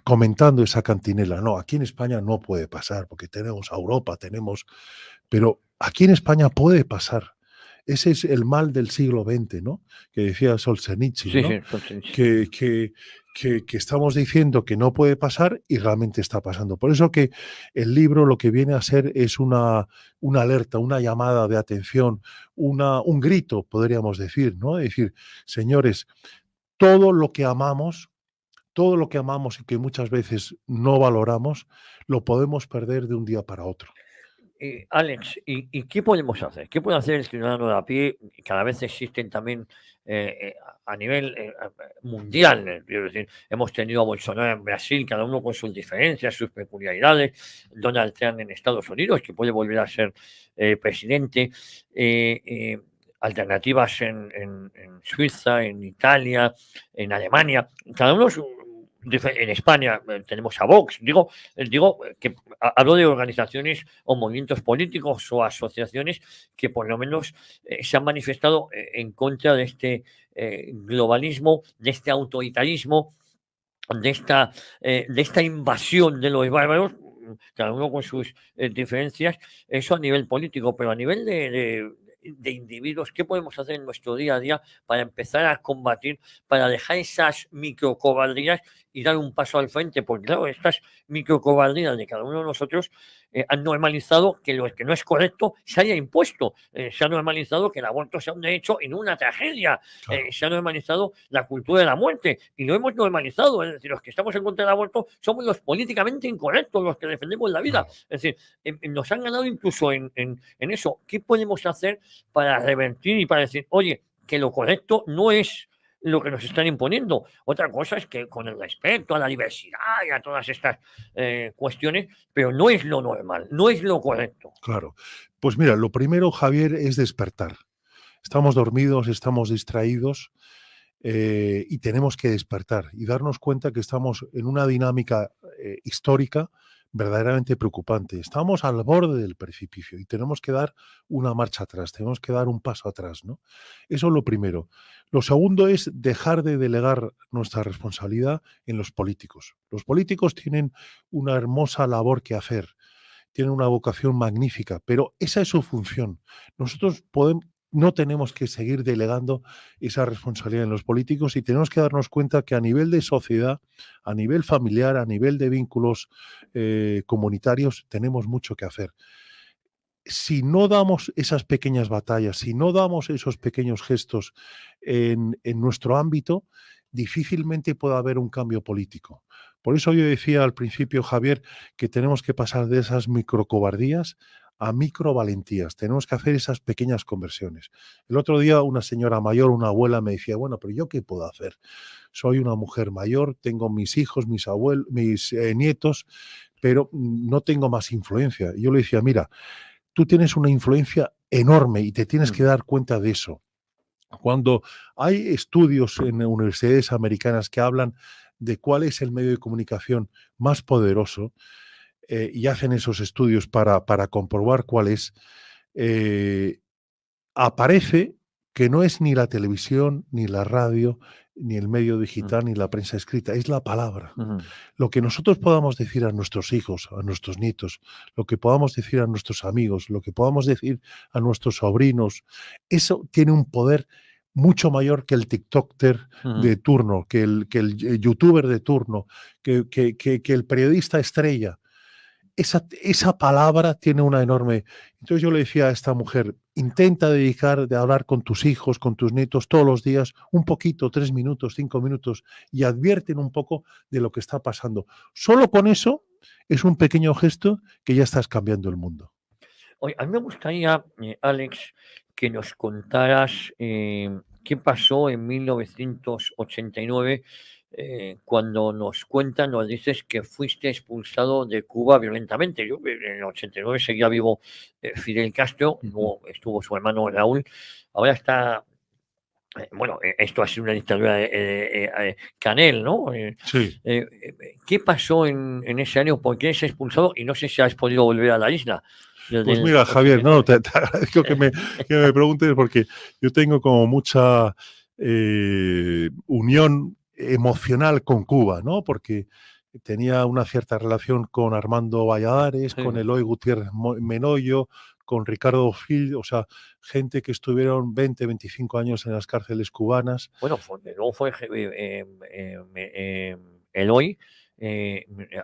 comentando esa cantinela. No, aquí en España no puede pasar porque tenemos a Europa, pero aquí en España puede pasar. Ese es el mal del siglo XX, ¿no? Que decía Solzhenitsyn, Sí, ¿no? sí, entonces, Que estamos diciendo que no puede pasar y realmente está pasando. Por eso que el libro lo que viene a ser es una alerta, una llamada de atención, un grito, podríamos decir, ¿no? Es decir, señores, todo lo que amamos, todo lo que amamos y que muchas veces no valoramos, lo podemos perder de un día para otro. Alex, ¿y qué podemos hacer? ¿Qué puede hacer el ciudadano de a pie? Cada vez existen también a nivel mundial. Quiero decir, hemos tenido a Bolsonaro en Brasil, cada uno con sus diferencias, sus peculiaridades. Donald Trump en Estados Unidos, que puede volver a ser presidente. alternativas en Suiza, en Italia, en Alemania, cada uno en España tenemos a Vox, digo que hablo de organizaciones o movimientos políticos o asociaciones que por lo menos se han manifestado en contra de este globalismo, de este autoritarismo, de esta invasión de los bárbaros, cada uno con sus diferencias, eso a nivel político, pero a nivel de individuos, ¿qué podemos hacer en nuestro día a día para empezar a combatir, para dejar esas microcobardías y dar un paso al frente? Porque claro, estas microcobardías de cada uno de nosotros han normalizado que lo que no es correcto se haya impuesto, se ha normalizado que el aborto sea un derecho y no una tragedia, Claro. se ha normalizado la cultura de la muerte y lo hemos normalizado, es decir, los que estamos en contra del aborto somos los políticamente incorrectos, los que defendemos la vida, Claro. es decir, nos han ganado incluso en eso. ¿Qué podemos hacer para revertir y para decir, oye, que lo correcto no es lo que nos están imponiendo? Otra cosa es que con el respeto a la diversidad y a todas estas cuestiones, pero no es lo normal, no es lo correcto. Claro. Pues mira, lo primero, Javier, es despertar. Estamos dormidos, estamos distraídos y tenemos que despertar y darnos cuenta que estamos en una dinámica histórica verdaderamente preocupante. Estamos al borde del precipicio y tenemos que dar una marcha atrás, tenemos que dar un paso atrás, ¿no? Eso es lo primero. Lo segundo es dejar de delegar nuestra responsabilidad en los políticos. Los políticos tienen una hermosa labor que hacer, tienen una vocación magnífica, pero esa es su función. Nosotros no tenemos que seguir delegando esa responsabilidad en los políticos y tenemos que darnos cuenta que a nivel de sociedad, a nivel familiar, a nivel de vínculos comunitarios, tenemos mucho que hacer. Si no damos esas pequeñas batallas, si no damos esos pequeños gestos en nuestro ámbito, difícilmente puede haber un cambio político. Por eso yo decía al principio, Javier, que tenemos que pasar de esas microcobardías a microvalentías. Tenemos que hacer esas pequeñas conversiones. El otro día una señora mayor, una abuela, me decía, bueno, pero ¿yo qué puedo hacer? Soy una mujer mayor, tengo mis hijos, mis nietos, pero no tengo más influencia. Y yo le decía, mira, tú tienes una influencia enorme y te tienes que dar cuenta de eso. Cuando hay estudios en universidades americanas que hablan de cuál es el medio de comunicación más poderoso y hacen esos estudios para comprobar cuál es, aparece que no es ni la televisión, ni la radio, ni el medio digital, ni la prensa escrita, es la palabra. Lo que nosotros podamos decir a nuestros hijos, a nuestros nietos, lo que podamos decir a nuestros amigos, lo que podamos decir a nuestros sobrinos, eso tiene un poder mucho mayor que el TikToker de turno, que el youtuber de turno, que el periodista estrella. Esa palabra tiene una enorme... Entonces yo le decía a esta mujer, intenta dedicar de hablar con tus hijos, con tus nietos todos los días, un poquito, 3 minutos, 5 minutos, y advierten un poco de lo que está pasando. Solo con eso es un pequeño gesto que ya estás cambiando el mundo. Oye, a mí me gustaría, Alex, que nos contaras qué pasó en 1989 cuando nos dices que fuiste expulsado de Cuba violentamente. Yo en el 89 seguía vivo Fidel Castro, luego estuvo su hermano Raúl, ahora está, bueno, esto ha sido una dictadura de Canel, ¿no? Sí. ¿Qué pasó en ese año? ¿Por qué es expulsado? Y no sé si has podido volver a la isla. Pues mira, Javier, no, te agradezco que me preguntes porque yo tengo como mucha unión emocional con Cuba, ¿no? Porque tenía una cierta relación con Armando Valladares, con Eloy Gutiérrez Menoyo, con Ricardo Fil, o sea, gente que estuvieron 20, 25 años en las cárceles cubanas. Bueno, luego fue Eloy.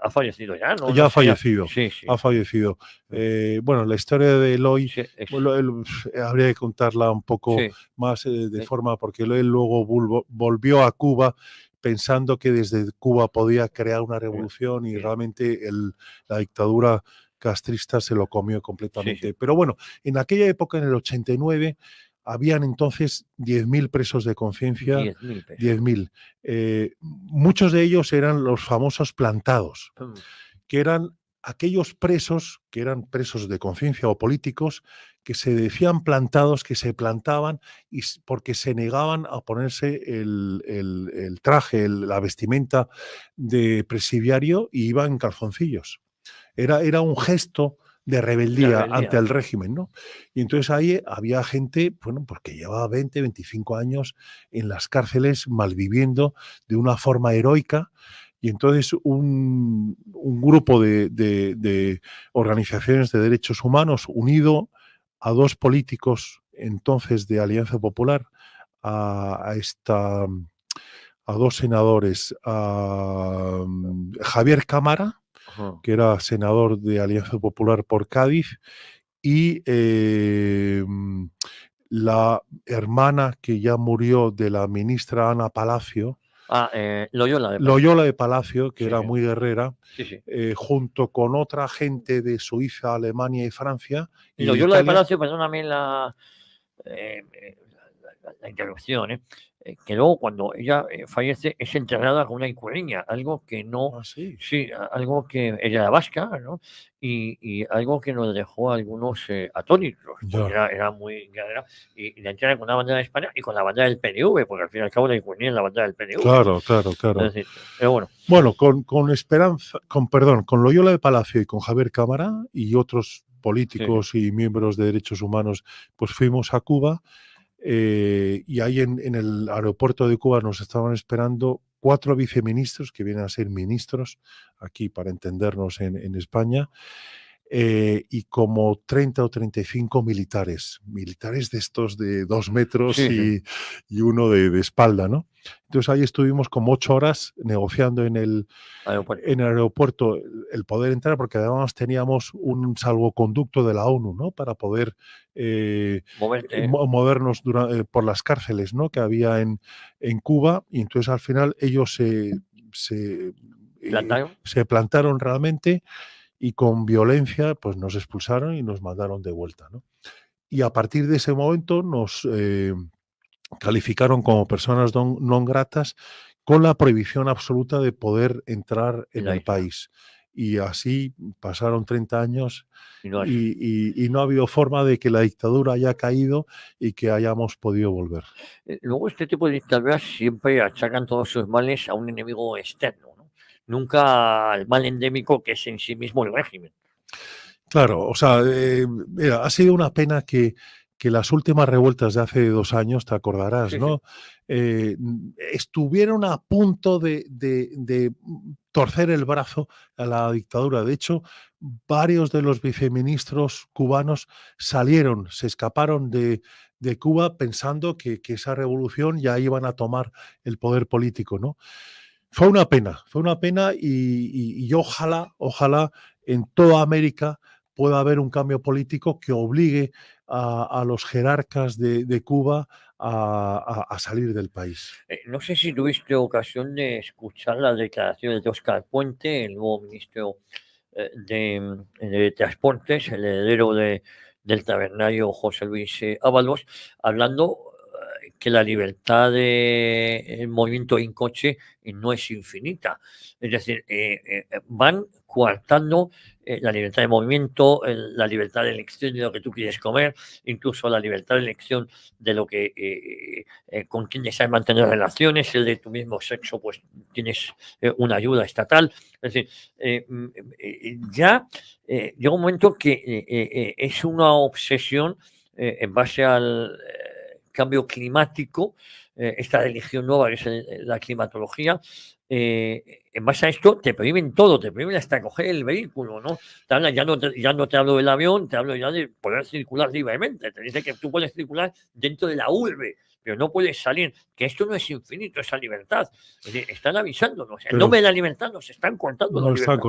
Ha fallecido ya, ¿no? Ya ha fallecido, sí, sí. ha fallecido. Bueno, la historia de Eloy, Sí, habría que contarla un poco más de forma, porque él luego volvió a Cuba pensando que desde Cuba podía crear una revolución y realmente la dictadura castrista se lo comió completamente. Pero bueno, en aquella época, en el 89, habían entonces 10.000 presos de conciencia. 10.000. Muchos de ellos eran los famosos plantados, que eran aquellos presos que eran presos de conciencia o políticos porque se decían plantados, que se plantaban y porque se negaban a ponerse el traje, la vestimenta de presidiario y iban en calzoncillos. Era un gesto de rebeldía ante el régimen, ¿no? Y entonces ahí había gente, bueno, pues que llevaba 20, 25 años en las cárceles malviviendo de una forma heroica. Y entonces un grupo de organizaciones de derechos humanos unido a dos políticos entonces de Alianza Popular, a dos senadores, a Javier Cámara, que era senador de Alianza Popular por Cádiz, y la hermana que ya murió de la ministra Ana Palacio, Loyola de Palacio, que era muy guerrera, junto con otra gente de Suiza, Alemania y Francia. Y Loyola de Palacio, perdóname la interrupción, que luego cuando ella fallece es enterrada con una icueña, algo que no, algo que ella era vasca, ¿no? Y algo que nos dejó a algunos atónitos, porque era muy guerrera, y la entierran con una bandera de España y con la bandera del PNV, porque al fin y al cabo la icueña es la bandera del PNV. Claro. Es decir, pero bueno, con Loyola de Palacio y con Javier Cámara y otros políticos y miembros de derechos humanos, pues fuimos a Cuba. Y ahí en el aeropuerto de Cuba nos estaban esperando 4 viceministros, que vienen a ser ministros, aquí para entendernos en España, y como 30 o 35 militares de estos de 2 metros y uno de espalda, ¿no? Entonces ahí estuvimos como 8 horas negociando en el aeropuerto el poder entrar, porque además teníamos un salvoconducto de la ONU, ¿no? Para poder movernos por las cárceles, ¿no? Que había en Cuba, y entonces al final ellos se plantaron realmente y con violencia pues nos expulsaron y nos mandaron de vuelta, ¿no? Y a partir de ese momento nos calificaron como personas non gratas, con la prohibición absoluta de poder entrar en el país. Y así pasaron 30 años y no ha habido forma de que la dictadura haya caído y que hayamos podido volver. Luego este tipo de dictaduras siempre achacan todos sus males a un enemigo externo, ¿no? Nunca al mal endémico que es en sí mismo el régimen. Claro, o sea, mira, ha sido una pena que las últimas revueltas de hace 2 años, te acordarás, ¿no? Estuvieron a punto de torcer el brazo a la dictadura. De hecho, varios de los viceministros cubanos se escaparon de Cuba pensando que esa revolución ya iban a tomar el poder político, ¿no? Fue una pena y ojalá en toda América pueda haber un cambio político que obligue a los jerarcas de Cuba a salir del país. No sé si tuviste ocasión de escuchar las declaraciones de Óscar Puente, el nuevo ministro de Transportes, el heredero del tabernario José Luis Ábalos, hablando que la libertad de movimiento en coche no es infinita. Es decir, van coartando la libertad de movimiento, la libertad de elección de lo que tú quieres comer, incluso la libertad de elección de lo que con quién deseas mantener relaciones, el de tu mismo sexo, pues tienes una ayuda estatal. Es decir, ya llega un momento que es una obsesión en base al cambio climático, esta religión nueva que es la climatología. En base a esto te prohíben todo, te prohíben hasta coger el vehículo, ¿no? Ya no te hablo del avión, te hablo ya de poder circular libremente. Te dice que tú puedes circular dentro de la urbe, pero no puedes salir, que esto no es infinito, esa libertad. Es decir, están avisándonos. En nombre de la libertad nos están cortando la libertad.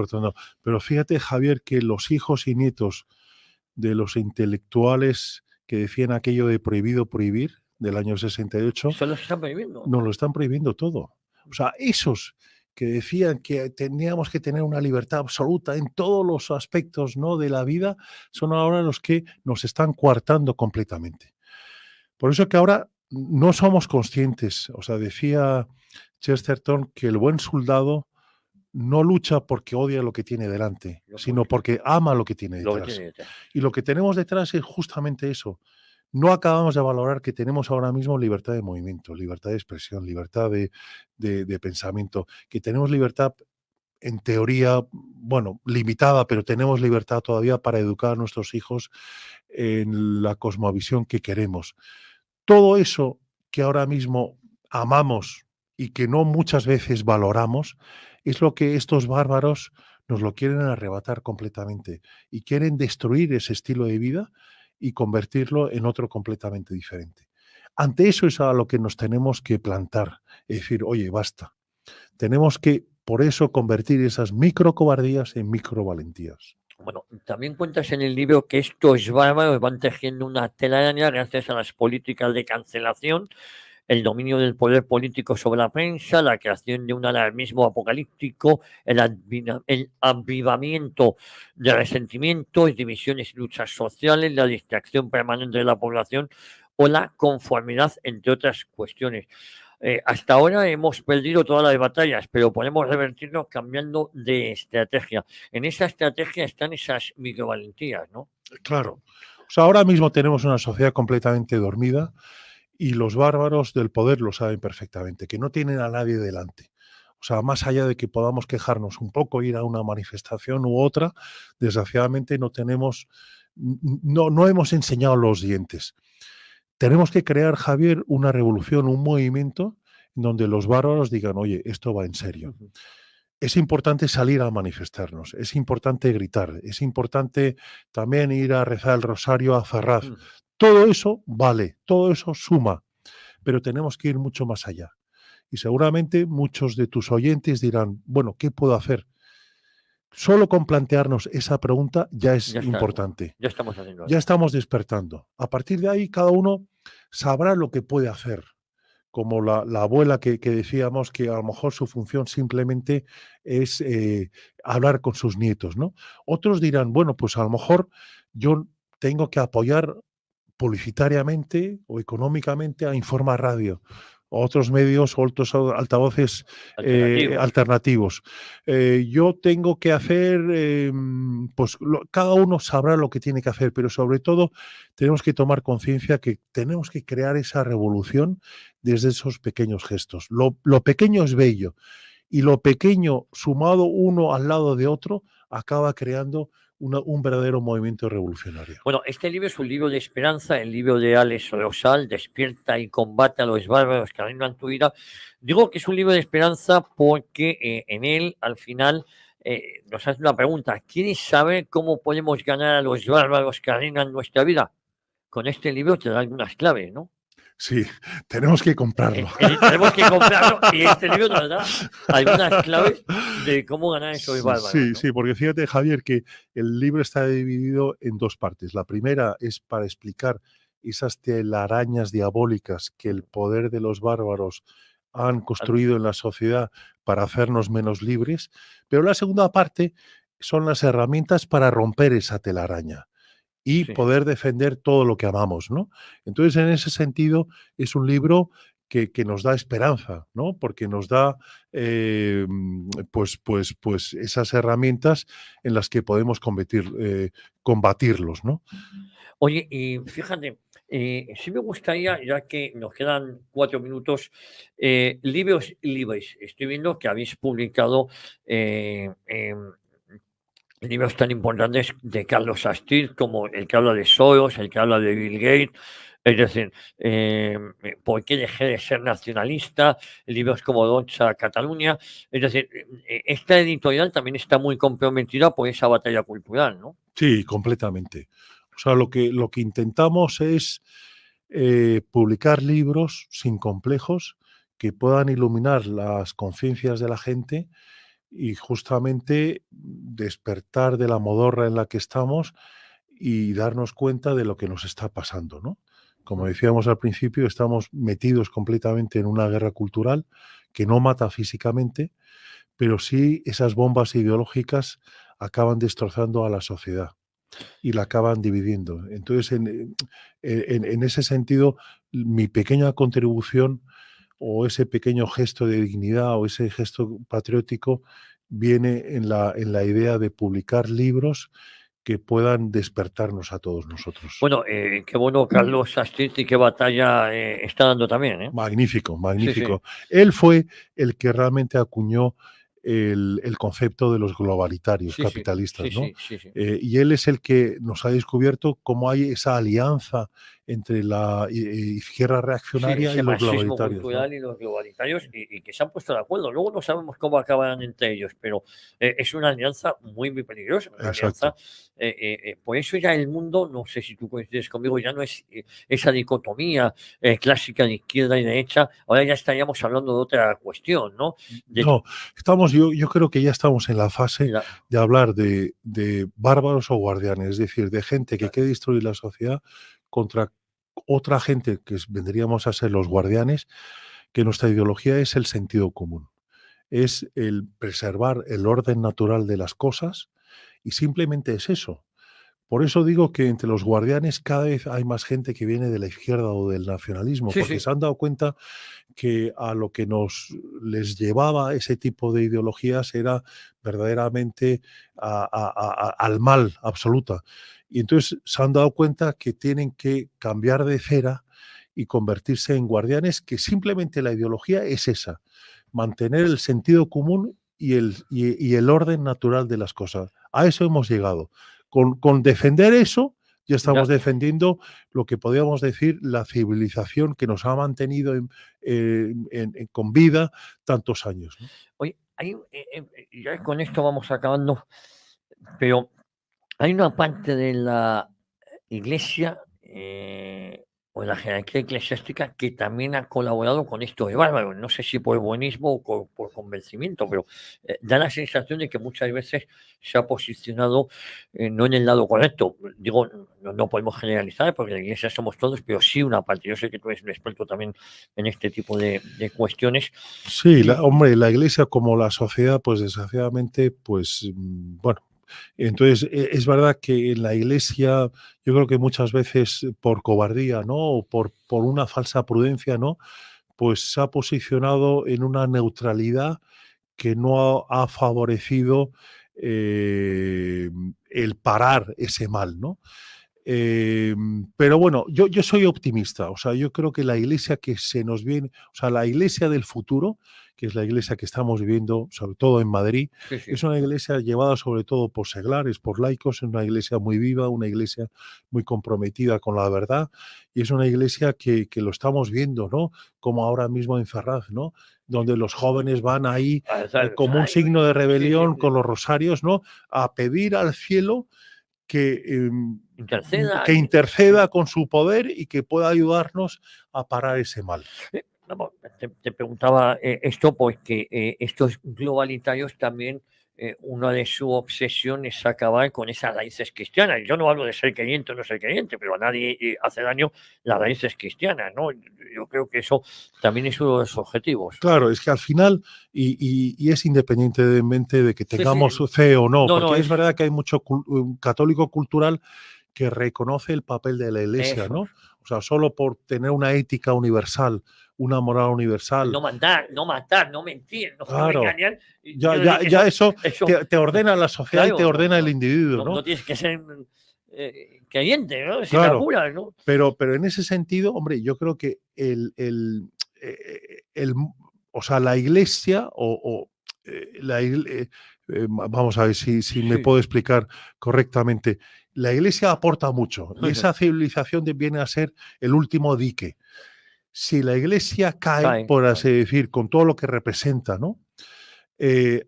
Pero fíjate, Javier, que los hijos y nietos de los intelectuales que decían aquello de prohibido prohibir, del año 68, ¿Eso lo están prohibiendo? Nos lo están prohibiendo todo. O sea, esos que decían que teníamos que tener una libertad absoluta en todos los aspectos, ¿no?, de la vida, son ahora los que nos están coartando completamente. Por eso que ahora no somos conscientes. O sea, decía Chesterton que el buen soldado no lucha porque odia lo que tiene delante, No, sino porque ama lo que tiene lo que detrás. tiene detrás. Y lo que tenemos detrás es justamente eso. No acabamos de valorar que tenemos ahora mismo libertad de movimiento, libertad de expresión, libertad de pensamiento, que tenemos libertad en teoría, bueno, limitada, pero tenemos libertad todavía para educar a nuestros hijos en la cosmovisión que queremos. Todo eso que ahora mismo amamos y que no muchas veces valoramos, es lo que estos bárbaros nos lo quieren arrebatar completamente y quieren destruir ese estilo de vida y convertirlo en otro completamente diferente. Ante eso es a lo que nos tenemos que plantar, es decir, oye, basta. Tenemos que, por eso, convertir esas microcobardías en microvalentías. Bueno, también cuentas en el libro que estos bárbaros van tejiendo una telaraña gracias a las políticas de cancelación, el dominio del poder político sobre la prensa, la creación de un alarmismo apocalíptico, el avivamiento de resentimientos, divisiones y luchas sociales, la distracción permanente de la población o la conformidad, entre otras cuestiones. Hasta ahora hemos perdido todas las batallas, pero podemos revertirlo cambiando de estrategia. En esa estrategia están esas microvalentías, ¿no? Claro. O sea, ahora mismo tenemos una sociedad completamente dormida y los bárbaros del poder lo saben perfectamente, que no tienen a nadie delante. O sea, más allá de que podamos quejarnos un poco, ir a una manifestación u otra, desgraciadamente no tenemos, no hemos enseñado los dientes. Tenemos que crear, Javier, una revolución, un movimiento en donde los bárbaros digan, oye, esto va en serio. Es importante salir a manifestarnos, es importante gritar, es importante también ir a rezar el rosario a Ferraz. Todo eso vale, todo eso suma, pero tenemos que ir mucho más allá. Y seguramente muchos de tus oyentes dirán, bueno, ¿qué puedo hacer? Solo con plantearnos esa pregunta ya es Ya está, importante. ya estamos haciendo Ya algo. estamos despertando. A partir de ahí, cada uno sabrá lo que puede hacer. Como la abuela que decíamos que a lo mejor su función simplemente es hablar con sus nietos, ¿no? Otros dirán, bueno, pues a lo mejor yo tengo que apoyar publicitariamente o económicamente a Informa Radio, otros medios o otros altavoces Alternativo. alternativos. Yo tengo que hacer, pues cada uno sabrá lo que tiene que hacer, pero sobre todo tenemos que tomar conciencia que tenemos que crear esa revolución desde esos pequeños gestos. Lo pequeño es bello y lo pequeño sumado uno al lado de otro acaba creando un verdadero movimiento revolucionario. Bueno, este libro es un libro de esperanza, el libro de Alex Rosal, Despierta y combate a los bárbaros que arruinan tu vida. Digo que es un libro de esperanza porque en él, al final, nos hace una pregunta. ¿Quieres saber cómo podemos ganar a los bárbaros que arruinan nuestra vida? Con este libro te da algunas claves, ¿no? Sí, tenemos que comprarlo. Tenemos que comprarlo y este libro nos da algunas claves de cómo ganar esos bárbaros. Sí, ¿no? sí, porque fíjate, Javier, que el libro está dividido en dos partes. La primera es para explicar esas telarañas diabólicas que el poder de los bárbaros han construido en la sociedad para hacernos menos libres, pero la segunda parte son las herramientas para romper esa telaraña y Sí. poder defender todo lo que amamos, ¿no? Entonces, en ese sentido, es un libro que nos da esperanza, ¿no? Porque nos da pues esas herramientas en las que podemos combatirlos, ¿no? Oye, y fíjate, sí me gustaría, ya que nos quedan 4 minutos, libros libres. Estoy viendo que habéis publicado libros tan importantes de Carlos Astiz como el que habla de Soros, el que habla de Bill Gates. Es decir, ¿por qué dejé de ser nacionalista? Libros como Docha Cataluña. Es decir, esta editorial también está muy comprometida por esa batalla cultural, ¿no? Sí, completamente. O sea, lo que intentamos es publicar libros sin complejos que puedan iluminar las conciencias de la gente y justamente despertar de la modorra en la que estamos y darnos cuenta de lo que nos está pasando, ¿no? Como decíamos al principio, estamos metidos completamente en una guerra cultural que no mata físicamente, pero sí esas bombas ideológicas acaban destrozando a la sociedad y la acaban dividiendo. Entonces, en ese sentido, mi pequeña contribución o ese pequeño gesto de dignidad o ese gesto patriótico viene en la idea de publicar libros que puedan despertarnos a todos nosotros. Bueno, qué bueno Carlos Astiz y qué batalla está dando también, ¿eh? Magnífico, Sí, sí. magnífico. Él fue el que realmente acuñó el concepto de los globalitarios Sí, sí, capitalistas, sí, ¿no? sí, sí, sí. Y él es el que nos ha descubierto cómo hay esa alianza entre la izquierda Sí, reaccionaria y ese los marxismo globalitarios, ¿no? cultural y los globalitarios y que se han puesto de acuerdo. Luego no sabemos cómo acabarán entre ellos, pero es una alianza muy, muy peligrosa. Una alianza, Exacto. por eso ya el mundo, no sé si tú coincides conmigo, ya no es esa dicotomía clásica de izquierda y derecha. Ahora ya estaríamos hablando de otra cuestión, ¿no? No, yo creo que ya estamos en la fase La- de hablar de bárbaros o guardianes, es decir, de gente que Claro. quiere destruir la sociedad contra otra gente que vendríamos a ser los guardianes, que nuestra ideología es el sentido común, es el preservar el orden natural de las cosas y simplemente es eso. Por eso digo que entre los guardianes cada vez hay más gente que viene de la izquierda o del nacionalismo, Sí, porque sí. se han dado cuenta que a lo que les llevaba ese tipo de ideologías era verdaderamente al mal absoluta. Y entonces se han dado cuenta que tienen que cambiar de cera y convertirse en guardianes, que simplemente la ideología es esa, mantener el sentido común y el orden natural de las cosas. A eso hemos llegado. Con defender eso, ya estamos Ya. defendiendo lo que podríamos decir la civilización que nos ha mantenido con vida tantos años, ¿no? Oye, ya con esto vamos acabando, pero hay una parte de la Iglesia o la jerarquía eclesiástica que también ha colaborado con esto de bárbaro. No sé si por buenismo o por convencimiento, pero da la sensación de que muchas veces se ha posicionado no en el lado correcto. Digo, no podemos generalizar porque la Iglesia somos todos, pero sí una parte. Yo sé que tú eres un experto también en este tipo de cuestiones. Sí, Y, hombre, la iglesia como la sociedad, pues desgraciadamente, pues bueno, entonces es verdad que en la iglesia yo creo que muchas veces por cobardía, ¿no? O por una falsa prudencia, ¿no? Pues se ha posicionado en una neutralidad que no ha favorecido el parar ese mal, ¿no? Pero bueno, yo soy optimista, o sea, yo creo que la iglesia que se nos viene, o sea, la iglesia del futuro, que es la iglesia que estamos viviendo, sobre todo en Madrid, sí, sí. es una iglesia llevada sobre todo por seglares, por laicos, es una iglesia muy viva, una iglesia muy comprometida con la verdad, y es una iglesia que lo estamos viendo, ¿no? Como ahora mismo en Ferraz, ¿no? Donde los jóvenes van ahí como un signo de Sí, sí, rebelión sí. con los rosarios, ¿no? A pedir al cielo que, Interceda. que interceda con su poder y que pueda ayudarnos a parar ese mal. Vamos, te preguntaba esto porque estos globalitarios también, una de sus obsesiones es acabar con esas raíces cristianas. Yo no hablo de ser creyente o no ser creyente, pero a nadie hace daño las raíces cristianas, ¿no? Yo creo que eso también es uno de los objetivos. Claro, es que al final, y es independientemente de que Sí, tengamos sí. fe o no, No, no, porque es es verdad que hay mucho católico cultural que reconoce el papel de la iglesia, eso. ¿no? O sea, solo por tener una ética universal, una moral universal. No mandar, no matar, no mentir, no Claro, engañar. ya eso Eso te ordena la sociedad y te claro, ordena el individuo, no ¿no? tienes que ser creyente, ¿no? Si me Claro, apuras, ¿no? pero en ese sentido, hombre, yo creo que o sea, la iglesia vamos a ver si me Sí. puedo explicar correctamente. La iglesia aporta mucho y esa civilización viene a ser el último dique. Si la iglesia cae, Cae, por cae. así decir, con todo lo que representa, ¿no?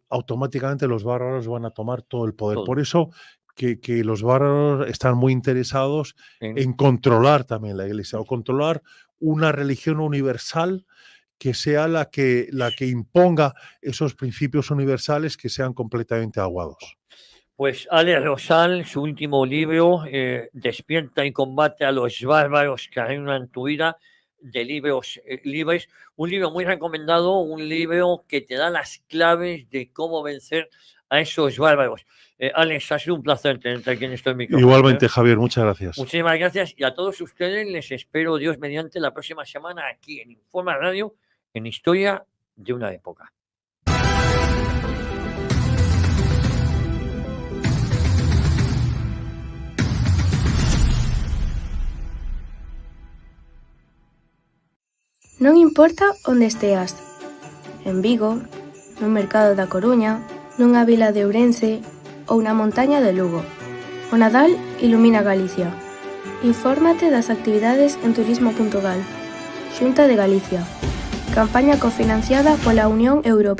Automáticamente los bárbaros van a tomar todo el poder. Todo. Por eso que los bárbaros están muy interesados En- en controlar también la iglesia o controlar una religión universal que sea la que imponga esos principios universales que sean completamente aguados. Pues Ale Rosal, su último libro, Despierta y combate a los bárbaros que arruinan tu vida, de libros libres. Un libro muy recomendado, un libro que te da las claves de cómo vencer a esos bárbaros. Alex, ha sido un placer tenerte aquí en estos micrófonos. Igualmente, Javier, muchas gracias. Muchísimas gracias y a todos ustedes les espero, Dios mediante, la próxima semana aquí en Informa Radio, en Historia de una Época. Non importa onde esteas, en Vigo, no mercado da Coruña, nunha vila de Ourense ou na montaña de Lugo. O Nadal ilumina Galicia. Infórmate das actividades en turismo.gal. Xunta de Galicia. Campaña cofinanciada pola Unión Europea.